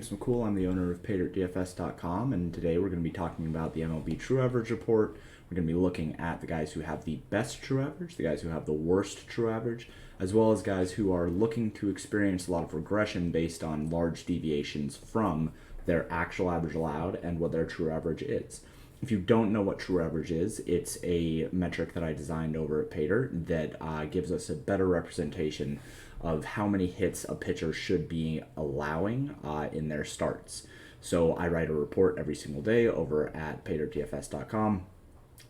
name's McCool. I'm the owner of PayDirtDFS.com, and today we're going to be talking about the MLB True Average report. We're going to be looking at the guys who have the best True Average, the guys who have the worst True Average, as well as guys who are looking to experience a lot of regression based on large deviations from their actual average allowed and what their True Average is. If you don't know what True Average is, it's a metric that I designed over at PayDirt that gives us a better representation of how many hits a pitcher should be allowing in their starts. So I write a report every single day over at PayDirtDFS.com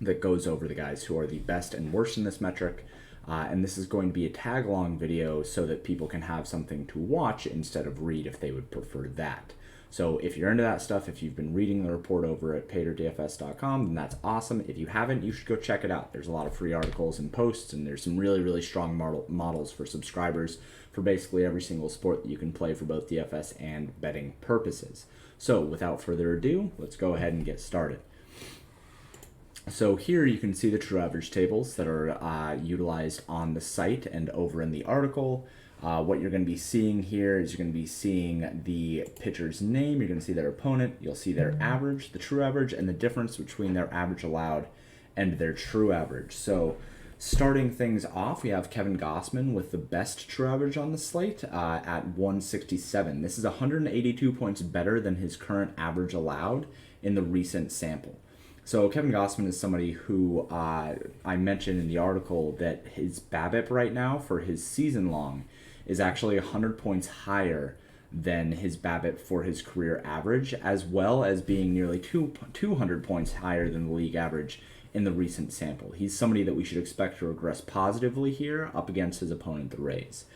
that goes over the guys who are the best and worst in this metric. And this is going to be a tag-along video so that people can have something to watch instead of read if they would prefer that. So if you're into that stuff, if you've been reading the report over at PayDirtDFS.com, then that's awesome. If you haven't, you should go check it out. There's a lot of free articles and posts, and there's some really, really strong models for subscribers for basically every single sport that you can play for both DFS and betting purposes. So without further ado, let's go ahead and get started. So here you can see the True Average tables that are utilized on the site and over in the article. What you're going to be seeing here is you're going to be seeing the pitcher's name, you're going to see their opponent, you'll see their average, the True Average, and the difference between their average allowed and their True Average. So starting things off, we have Kevin Gausman with the best True Average on the slate at 167. This is 182 points better than his current average allowed in the recent sample. So Kevin Gausman is somebody who I mentioned in the article that his BABIP right now for his season long is actually 100 points higher than his BABIP for his career average, as well as being nearly 200 points higher than the league average in the recent sample. He's somebody that we should expect to regress positively here up against his opponent, the Rays.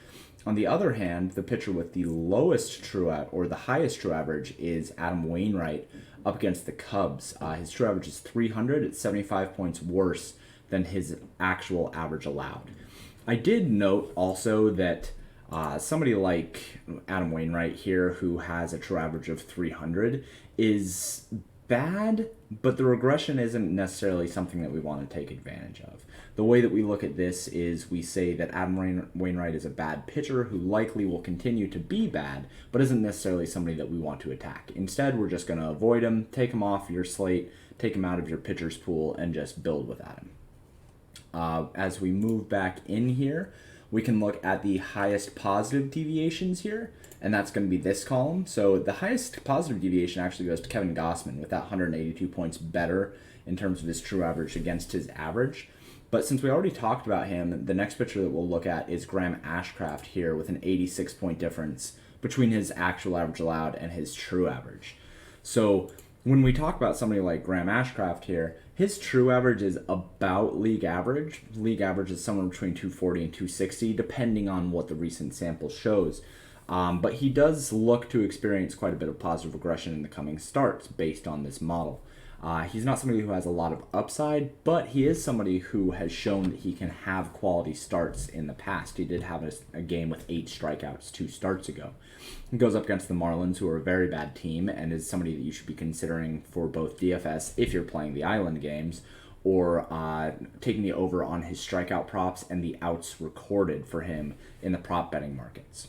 On the other hand, the pitcher with the lowest or the highest True Average is Adam Wainwright up against the Cubs. His True Average is 300. It's 75 points worse than his actual average allowed. I did note also that somebody like Adam Wainwright here, who has a True Average of 300, is bad, but the regression isn't necessarily something that we want to take advantage of. The way that we look at this is we say that Adam Wainwright is a bad pitcher who likely will continue to be bad, but isn't necessarily somebody that we want to attack. Instead, we're just going to avoid him, take him off your slate, take him out of your pitcher's pool, and just build without him. As we move back in here, we can look at the highest positive deviations here, and that's going to be this column. So the highest positive deviation actually goes to Kevin Gausman with that 182 points better in terms of his True Average against his average. But since we already talked about him, the next pitcher that we'll look at is Graham Ashcraft here with an 86-point difference between his actual average allowed and his True Average. So when we talk about somebody like Graham Ashcraft here, his True Average is about league average. League average is somewhere between 240 and 260, depending on what the recent sample shows. But he does look to experience quite a bit of positive regression in the coming starts based on this model. He's not somebody who has a lot of upside, but he is somebody who has shown that he can have quality starts in the past. He did have a game with 8 strikeouts 2 starts ago. He goes up against the Marlins, who are a very bad team, and is somebody that you should be considering for both DFS if you're playing the Island games, or taking the over on his strikeout props and the outs recorded for him in the prop betting markets.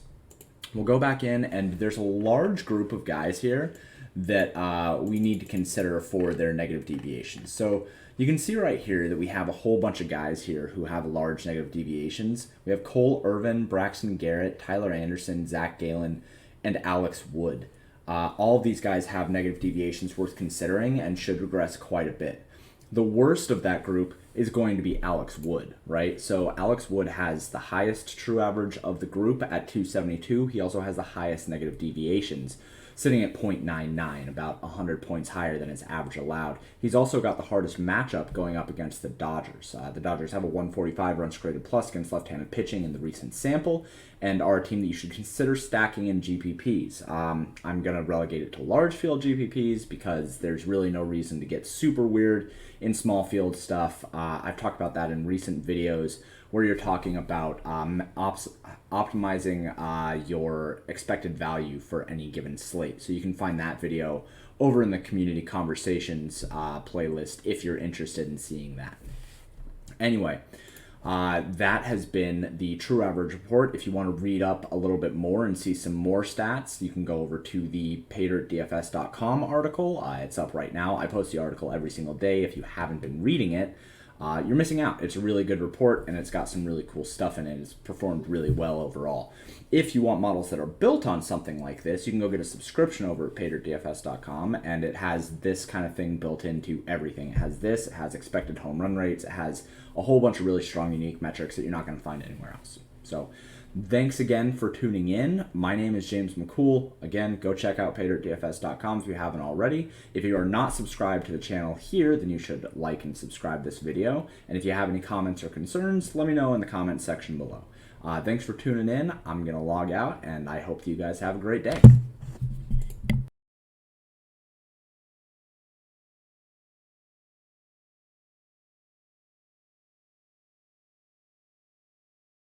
We'll go back in, and there's a large group of guys here that we need to consider for their negative deviations. So you can see right here that we have a whole bunch of guys here who have large negative deviations. We have Cole Irvin, Braxton Garrett, Tyler Anderson, Zach Gallen, and Alex Wood. All of these guys have negative deviations worth considering and should regress quite a bit. The worst of that group is going to be Alex Wood, right? So Alex Wood has the highest True Average of the group at 272. He also has the highest negative deviations, sitting at 0.99, about 100 points higher than his average allowed. He's also got the hardest matchup going up against the Dodgers. The Dodgers have a 145 runs created plus against left-handed pitching in the recent sample, and are a team that you should consider stacking in GPPs. I'm going to relegate it to large field GPPs because there's really no reason to get super weird in small field stuff. I've talked about that in recent videos where you're talking about optimizing your expected value for any given slate. So you can find that video over in the community conversations playlist if you're interested in seeing that. Anyway, That has been the True Average report. If you want to read up a little bit more and see some more stats, you can go over to the paydirtdfs.com article. It's up right now. I post the article every single day. If you haven't been reading it, you're missing out. It's a really good report, and it's got some really cool stuff in it. It's performed really well overall. If you want models that are built on something like this, you can go get a subscription over at paydirtdfs.com, and it has this kind of thing built into everything. It has this, it has expected home run rates, it has a whole bunch of really strong, unique metrics that you're not going to find anywhere else. So thanks again for tuning in. My name is James McCool. Again, go check out paydirtdfs.com if you haven't already. If you are not subscribed to the channel here, then you should like and subscribe this video. And if you have any comments or concerns, let me know in the comments section below. Thanks for tuning in. I'm going to log out, and I hope you guys have a great day.